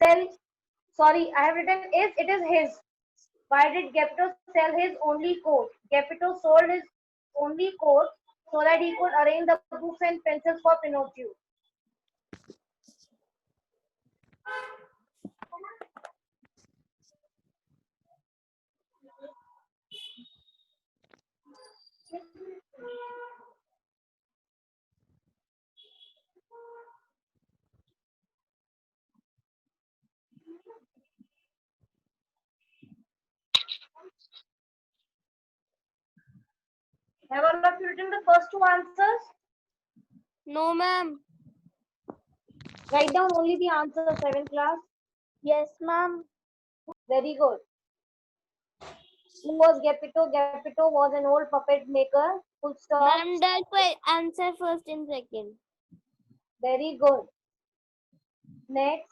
sell? Sorry, I have written is. It is his. Why did Geppetto sell his only coat? Geppetto sold his only coat so that he could arrange the books and pencils for Pinocchio. Have all of you written the first two answers? No, ma'am. Write down only the answers, 7th class. Yes, ma'am. Very good. Who was Geppetto? Geppetto was an old puppet maker. Full stop. Ma'am, that way answer first and second. Very good. Next.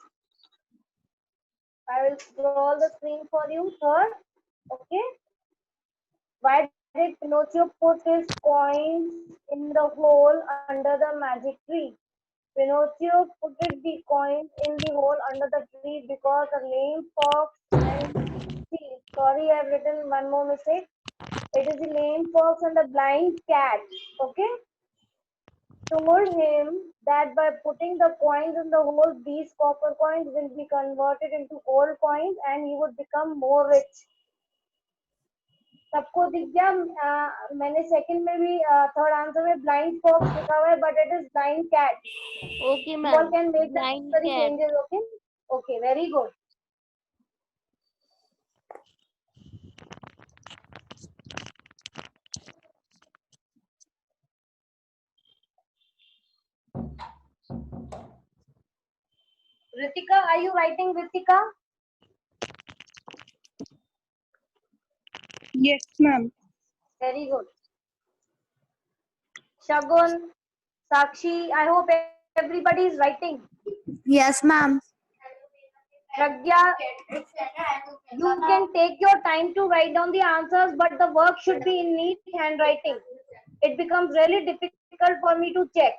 I will scroll the screen for you. Third. Okay. Why did Pinocchio put his coins in the hole under the magic tree? Pinocchio put the coins in the hole under the tree because a lame fox and see, sorry, I've written one more mistake. It is the lame fox and the blind cat. Okay. Told him that by putting the coins in the hole, these copper coins will be converted into gold coins and he would become more rich. सबको दिख गया मैंने second में भी third answer में blind fox लिखा हुआ है but it is blind cat Okay, you all ma'am. can make the Blind necessary cat. changes. Okay, very good. Ritika, are you writing, Ritika? Yes, ma'am. Very good. Shagun, Sakshi, I hope everybody is writing. Yes, ma'am. Pragya, you can take your time to write down the answers, but the work should be in neat handwriting. It becomes really difficult for me to check.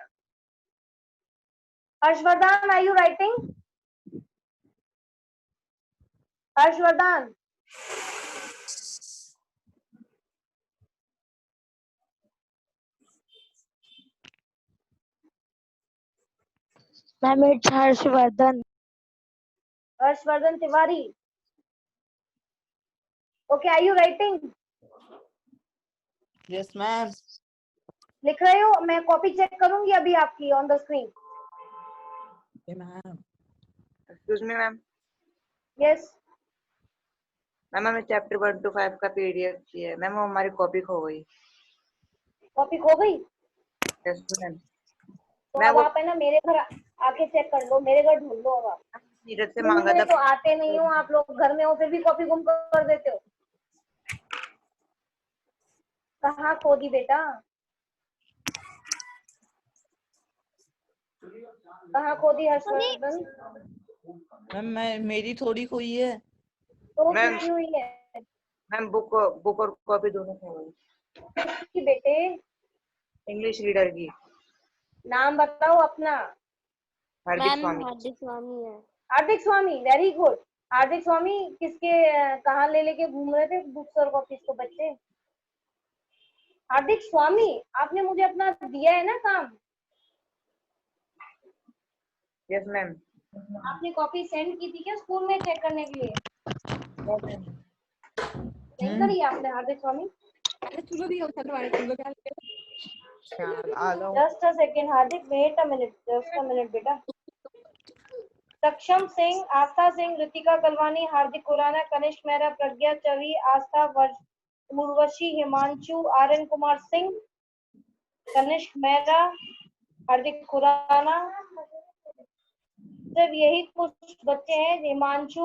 Harshvardhan, are you writing? Harshvardhan. Ma'am, it's Harshvardhan. Harshvardhan Tiwari. Okay, are you writing? Yes, ma'am. लिख रहे हो? मैं copy check करूंगी अभी आपकी on the screen. Okay, ma'am. Excuse me, ma'am. Yes. Ma'am हमें chapter 1 to 5 का PDF चाहिए. मैम वो हमारी कॉपी खो गई. कॉपी खो गई? Yes ma'am. तो अब आप है ना मेरे घर आके चेक कर लो, मेरे घर ढूंढ लो. अब आप नीरज से मांगा था. तो आते नहीं हो आप लोग, घर में हो फिर भी कॉपी गुम कर देते हो. कहाँ खो दी बेटा? कहाँ खो दी हर्षवर्धन? मैम मेरी थोड़ी खोई है. तो मैम कितनी हुई है? मैम बुक और कॉपी दोनों खो गई. किसकी बेटे? इंग्लिश रीडर की. नाम बताओ अपना. हार्दिक मैम, स्वामी. हार्दिक स्वामी है. हार्दिक स्वामी. Very good. हार्दिक स्वामी किसके कहाँ ले लेके घूम रहे थे बुक्स और कॉपीज को बच्चे? हार्दिक स्वामी, आपने मुझे अपना दिया है ना काम? Yes ma'am. आपने कॉपी सेंड की थी क्या स्कूल में चेक करने के लिए? नहीं करी आपने Hardik Swami? Just a second Hardik, wait a minute, just a minute बेटा. सक्षम सिंह, आस्था सिंह, ऋतिका कलवानी, हार्दिक खुराना, कनिष्क मेहरा, प्रज्ञा चवी, आस्था उर्वशी, हिमांशु, आर्यन कुमार सिंह, कनिष्क मेहरा, हार्दिक खुराना. सिर्फ यही कुछ बच्चे हैं हिमांशु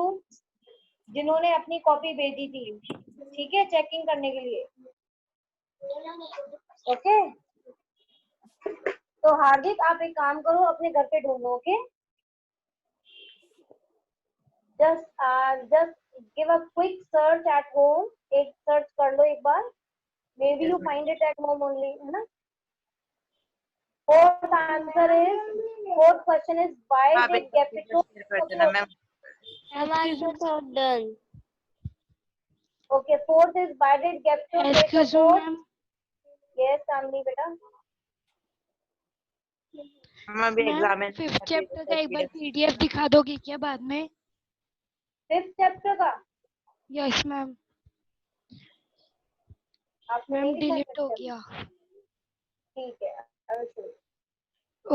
जिन्होंने अपनी कॉपी भेजी थी, ठीक है, चेकिंग करने के लिए. ओके. तो हार्दिक आप एक काम करो, अपने घर पे ढूंढो. Okay. just give a quick search at home. एक सर्च कर लो एक बार. Maybe you find it at home only, है ना? Fourth question is why did Geppetto? Ma'am Ma'am, answer third done. Okay, fourth is why did Gepto take a Excuse me, boat? ma'am. Yes, Amni beta. Ma'am अभी ma'am examine 5th chapter का एक बार PDF दिखा दोगे क्या बाद में? Fifth chapter का yes ma'am. आपने मैम नहीं लिखा है डिलीट हो fifth गया. chapter? ठीक है, I will show you.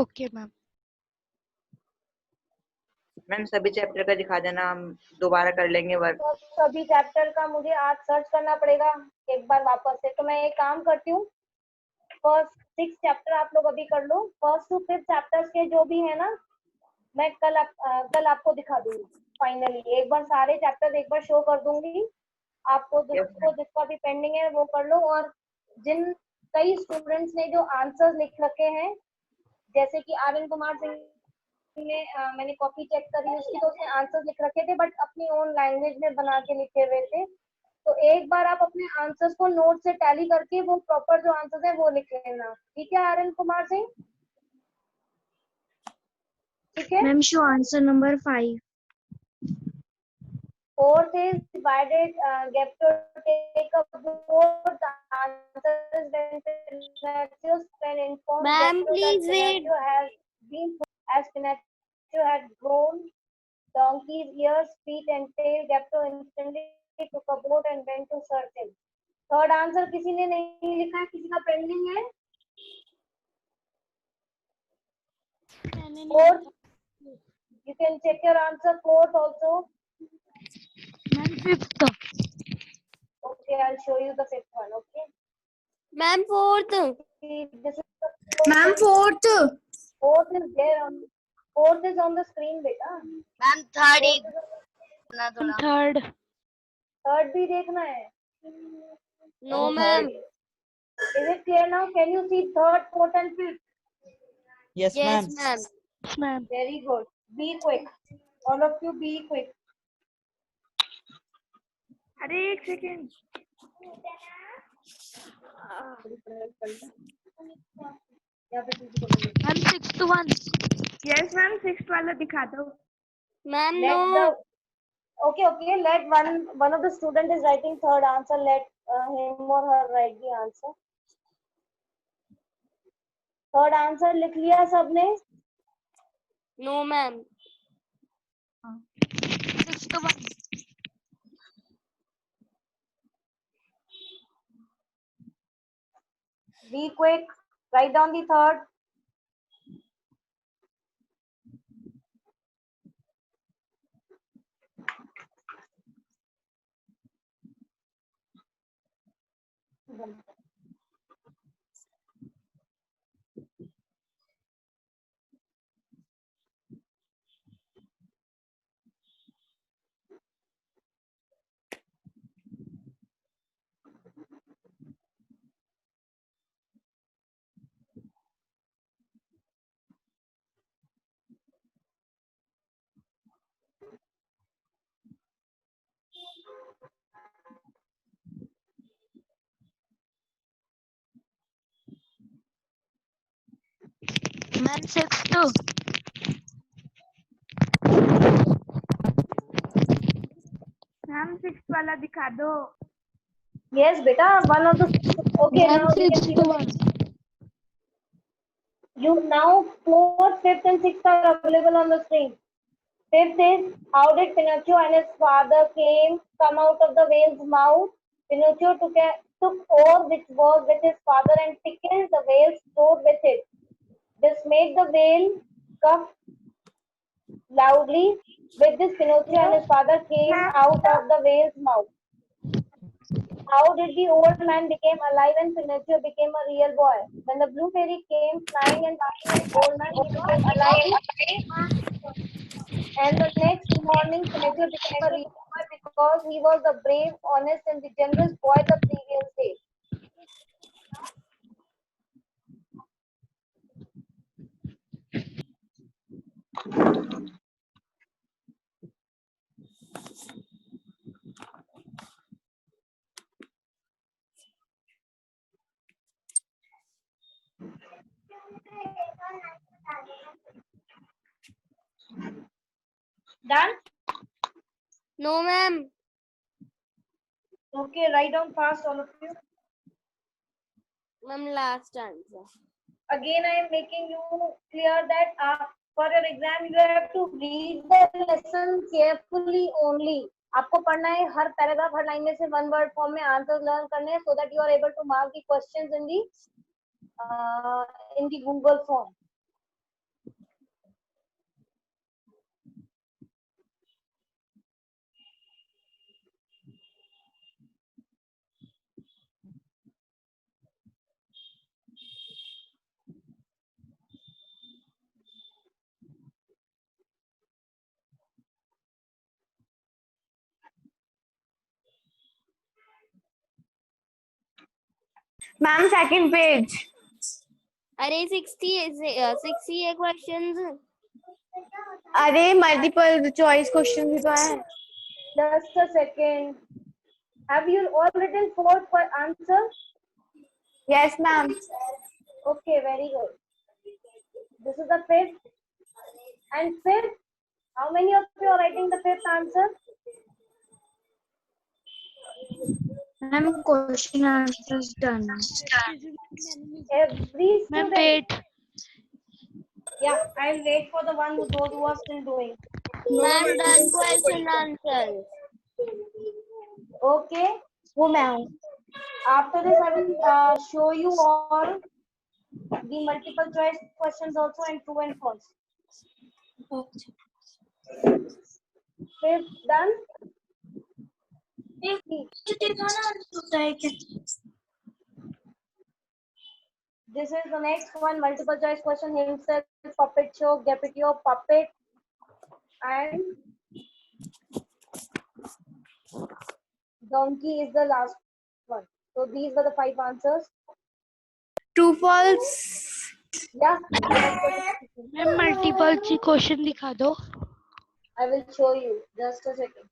Okay ma'am. Ma'am सभी चैप्टर का दिखा देना, हम दोबारा कर लेंगे वर्क। तो सभी चैप्टर का मुझे आज सर्च करना पड़ेगा एक बार वापस से। तो मैं एक काम करती हूँ, फर्स्ट 6 चैप्टर आप लोग अभी कर लो, फर्स्ट टू 5th चैप्टर्स के जो भी है ना, मैं कल आपको दिखा दूंगी फाइनली। एक बार सारे चैप्टर एक बार शो कर दूंगी आपको, जिसका भी पेंडिंग है वो कर लो। और जिन कई स्टूडेंट्स ने जो आंसर्स लिख रखे हैं, जैसे कि आर्यन कुमार सिंह ने मैंने कॉपी चेक करी उसकी, तो उसने आंसर्स लिख रखे थे बट अपनी ओन लैंग्वेज में बना के लिखे हुए थे। तो एक बार आप अपने आंसर्स को नोट से टैली करके वो प्रॉपर जो आंसर्स है वो लिख लेना, ठीक है आर्यन कुमार सिंह? ठीक है। Ma'am, show answer number 5. Fourth is why did Gepto take a boat? The answer is when Pinocchio when informed Ma'am, Gepto that please wait. Pinocchio has been as Pinocchio had grown donkey's ears, feet and tail, Gepto instantly took a boat and went to search him. Third answer किसी ने नहीं लिखा है, किसी का pending है? Fourth, you can check your answer. Fourth also. Ma'am 5th. Okay, I'll show you the fifth one. Okay. Ma'am, fourth. See, this is the fourth Ma'am, one. 4th. Fourth is there on. Fourth is on the screen, beta. Ma'am, third. Fourth is on- third. Third भी देखना है. No, ma'am. Is it clear now? Can you see third, fourth, and fifth? Yes, Yes, ma'am. ma'am. Ma'am. Very good. Be quick. All of you, be quick. अरे एक second. यहाँ पे किसी को नहीं. Ma'am 6th one. Yes ma'am 6th वाला दिखा दो. Ma'am, Let no. the okay. Let one of the student is writing third answer. Let him or her write the answer. Third answer लिख लिया सबने? No, ma'am. 6th one. Be quick. Write down the third. Ma'am 6th. Ma'am 6th वाला दिखा दो. Yes, beta. One of the okay. Ma'am Now we can 6th see. One. You now fourth, fifth, and sixth are available on the screen. Fifth is how did Pinocchio and his father come out of the whale's mouth? Pinocchio took oar which was with his father and tickled the whale's throat with it. This made the whale cough loudly. With this, Pinocchio and his father came out of the whale's mouth. How did the old man become alive and Pinocchio became a real boy? When the blue fairy came flying and touching the old man, he became alive. And the next morning, Pinocchio became a real boy because he was the brave, honest, and the generous boy the previous day. Done? No, ma'am. Okay, write down fast, all of you. Ma'am, last answer. Again, I am making you clear that for your exam you have to read the lesson carefully only. आपको पढ़ना है हर paragraph हर line में से one word form में answer learn करने हैं so that you are able to mark the questions in the Google form. Ma'am, second page. अरे 60 है questions. अरे multiple choice question भी तो है. Just a second. Have you all written fourth for answer? Yes, ma'am. Okay, very good. This is the fifth. And fifth, how many of you are writing the fifth answer? Ma'am, question answers done. Every Ma'am, student. wait. Yeah, I'll wait for the one those who are still doing. Ma'am, done question answers. Okay. Oh, ma'am. After this, I will show you all the multiple choice questions also and true and false. Fifth done. This is the next one, multiple choice question. Himself, puppet show, Gepetio, puppet, and donkey is the last one. So these were the 5 answers. True, false. Yeah. Ma'am, multiple question दिखा दो. I will show you. Just a second.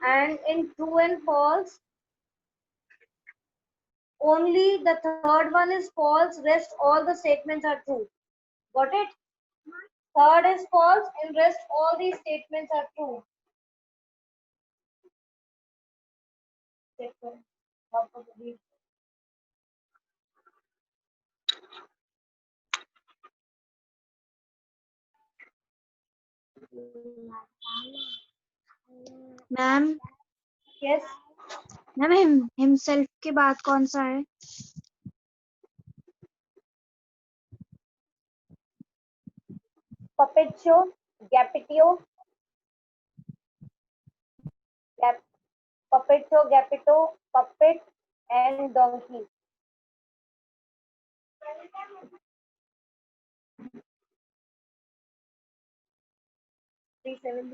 And in true and false, only the third one is false. Rest all the statements are true. Got it? Third is false and rest all these statements are true. Second. Ma'am, Yes. ma'am, himself के बाद कौन सा है? Puppet show, Gapetio, puppet show, Gapito, puppet, and donkey. Three seven.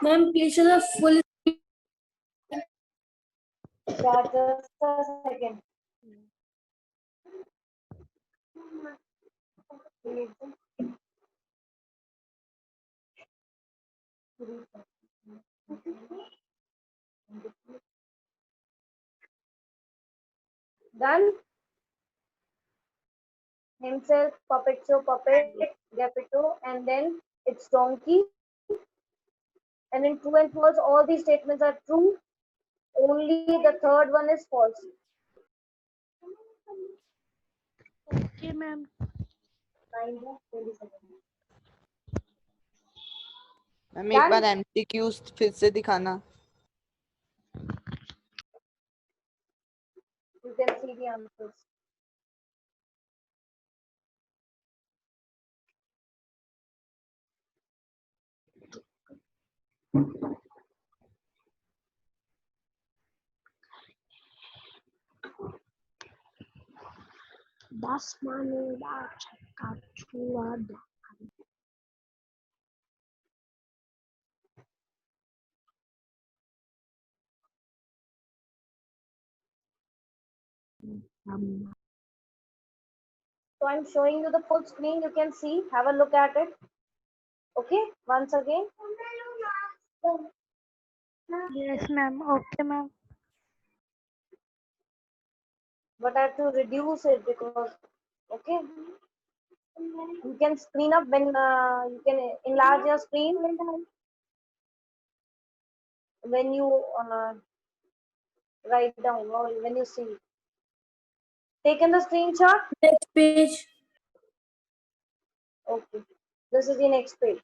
Ma'am, please show the full. Yeah, just a second. Done. Himself, puppet show, puppet, Gepetto, and then it's donkey. And in true and false, all these statements are true. Only the third one is false. Okay, ma'am. 9:27. Ma'am एक बार MCQs फिर से दिखाना. You can see the answers. Das maneira catuada. So I'm showing you the full screen. You can see. Have a look at it. Okay. Once again. Yes, ma'am. Okay, ma'am. But I have to reduce it because. Okay. You can screen up when you can enlarge your screen when you write down or when you see. Taken the screenshot? Next page. Okay. This is the next page.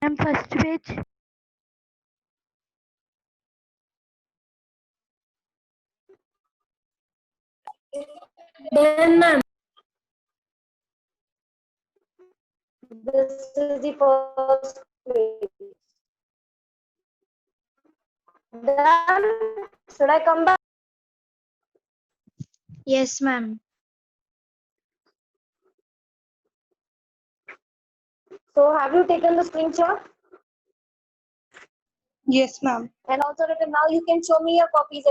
Ma'am, first page. Done, ma'am. This is the first page. Done. Should I come back? Yes, ma'am. So have you taken the screenshot? Yes, ma'am. And also written, now you can show me your copies.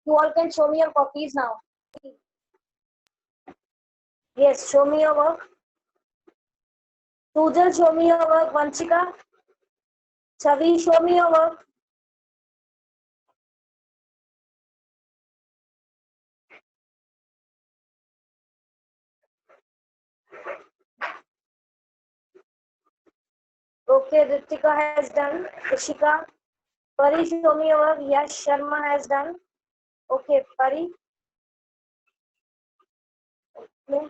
You all can show me your copies now. Yes, show me your work. Sujal, show me your work. Vanchika. Chavi, show me your work. Okay, Ritika has done. Ishika. Pari, show me your work. Yash Sharma has done. Okay, Pari. Okay.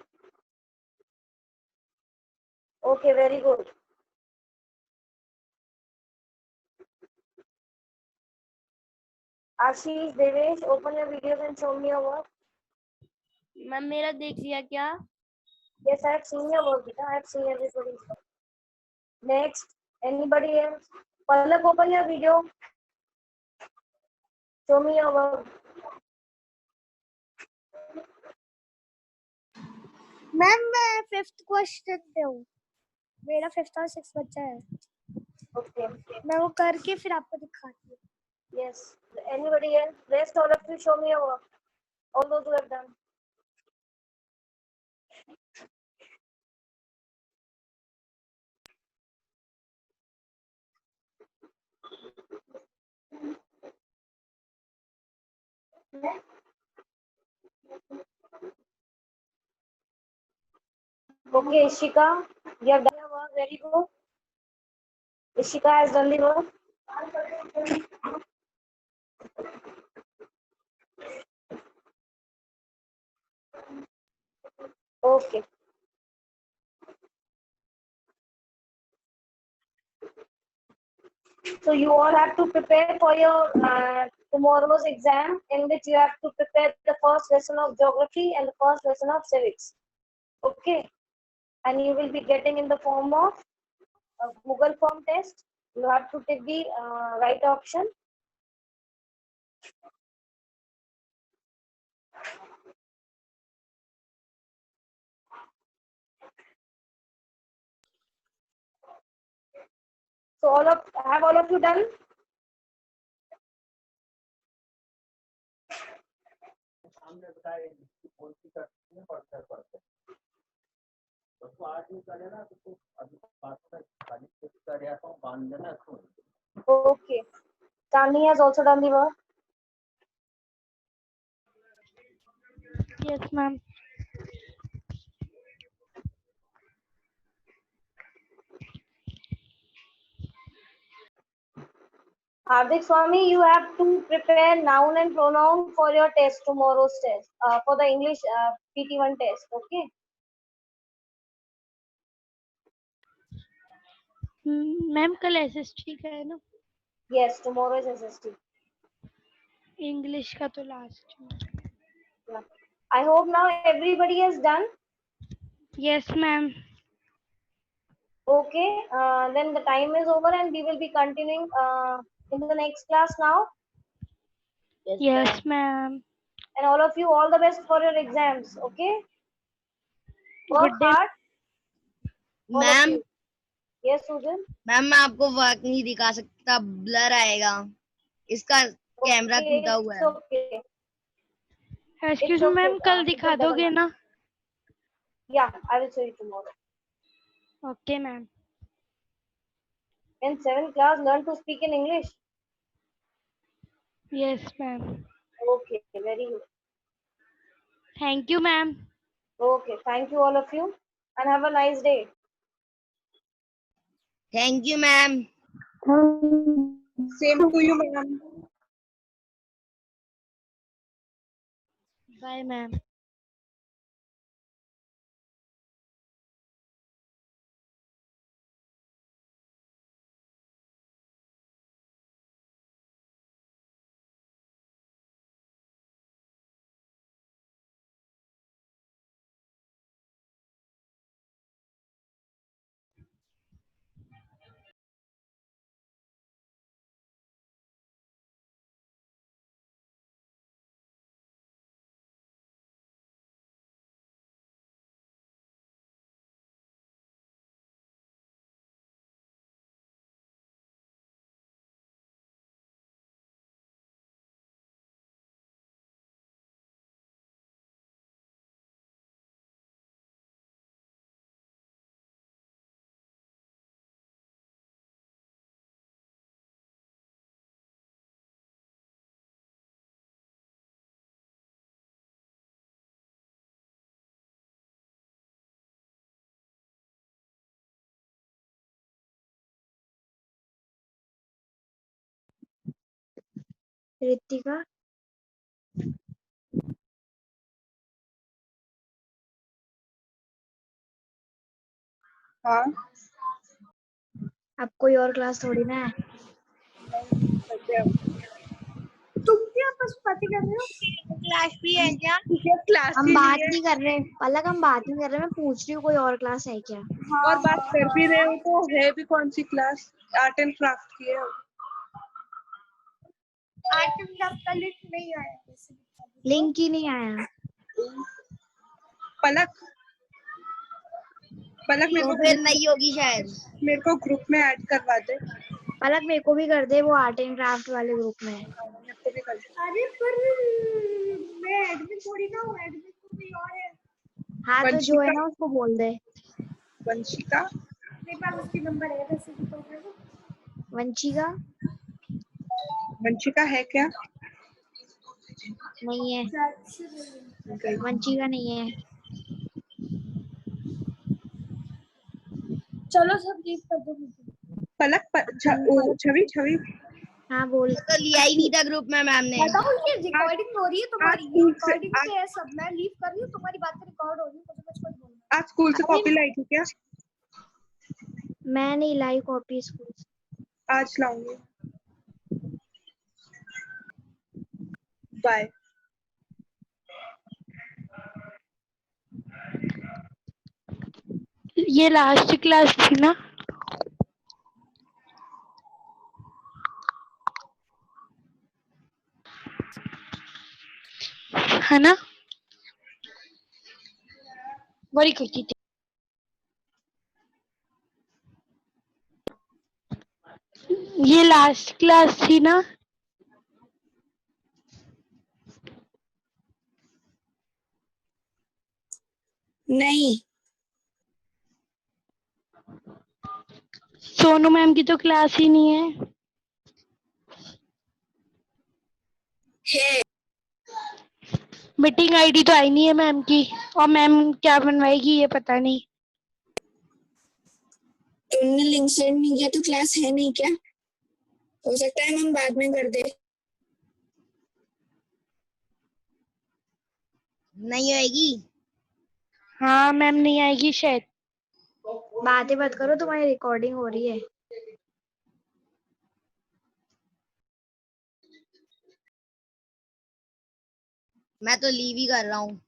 Okay, very good. Ashish, Devesh, open your videos and show me your work. Ma'am मेरा देख लिया क्या? Yes, I have seen your work, Beta. I have seen everybody's work. Next, anybody else? Palak, open your video. Show me your work. Ma'am मैं fifth question पे हूँ, मेरा fifth और six बच्चा है, Okay. मैं वो करके फिर आपको दिखाती हूँ. Yes. Anybody else? Rest all of you show me your work. All those who have done. Okay, Ishika, you have done your work. Very good. Ishika has done the work. Okay. So you all have to prepare for your tomorrow's exam, in which you have to prepare the first lesson of geography and the first lesson of civics. Okay. And you will be getting in the form of a Google form test. You have to take the right option. So have all of you done? Okay. Tani has also done the work. Yes, ma'am. Hardik Swami, you have to prepare noun and pronoun for your test, tomorrow's test, for the English PT1 test. Okay. Ma'am कल SST का है ना, Yes, tomorrow is SST. English का तो last में. Yeah. I hope now everybody has done. Yes, ma'am. Okay. Then the time is over and we will be continuing in the next class now. Yes, ma'am. And all of you, all the best for your exams. Okay. Work Good day. hard. all of ma'am you. Yes, Sujan. Ma'am मैं आपको work नहीं दिखा सकता, blur आएगा, इसका camera Okay, टूटा हुआ it's है. okay. Excuse It's me ma'am, okay. कल दिखा it doesn't दोगे ना? Yeah, I will show you tomorrow. Okay ma'am. In 7th class, learn to speak in English. Yes ma'am. Okay, very only you. Thank you, ma'am. Okay, thank you all of you and have a nice day. Thank you, ma'am. Same to you, ma'am. Bye, ma'am. Ritika, हाँ अब कोई और class थोड़ी ना है। तुम क्या आपस में बातें कर रहे हो? क्लास भी है क्या? क्लास हम ही बात नहीं है नहीं कर रहे, पलक हम बात नहीं कर रहे, मैं पूछ रही हूँ कोई और क्लास है क्या। और बात कर भी रहे हो तो है भी कौन सी क्लास? आर्ट एंड क्राफ्ट की है। आर्ट एंड क्राफ्ट का लिंक नहीं आया वैसे। लिंक ही नहीं आया। पलक पलक तो फिर नहीं होगी शायद। मेरे को ग्रुप में ऐड करवा दे। पलक मेरे को भी कर दे, वो आर्ट एंड क्राफ्ट वाले ग्रुप में। मेरे को भी कर दे। अरे पर मैं एडमिन थोड़ी ना हूँ, एडमिन तो कोई और है। हाँ तो जो है ना उसको बोल दे। वंशिका मेरे पास उसकी नंबर है वैसे भी तो है ना। वंशिका वंशिका है क्या? नहीं है, अच्छा, वंशिका नहीं है। चलो सब लीव कर दो मुझे। पलक छवि छवि हाँ बोल। तो लिया ही नहीं था ग्रुप में मैम ने। बताओ ये रिकॉर्डिंग हो रही है तुम्हारी, स्कूल से- रिकॉर्डिंग पे है सब। मैं लीव कर रही हूँ, तुम्हारी बातें रिकॉर्ड हो रही है, मुझे कुछ कोई बोलना। आज स्कूल से अरे कॉपी लाई थी क्या? मैं नहीं लाई कॉपी स्कूल से। आज लाऊंगी। बाय। ये लास्ट क्लास थी ना? है ना? बड़ी खुशी थी। ये लास्ट क्लास थी ना? नहीं सोनू मैम की तो क्लास ही नहीं है। मीटिंग आईडी तो आई नहीं है मैम की, और मैम क्या बनवाएगी ये पता नहीं। तुमने लिंक सेंड नहीं किया तो क्लास है नहीं क्या? हो सकता है हम बाद में कर दे। नहीं होएगी। हाँ मैम नहीं आएगी शायद। बातें मत करो, तुम्हारी रिकॉर्डिंग हो रही है। मैं तो लीव ही कर रहा हूँ।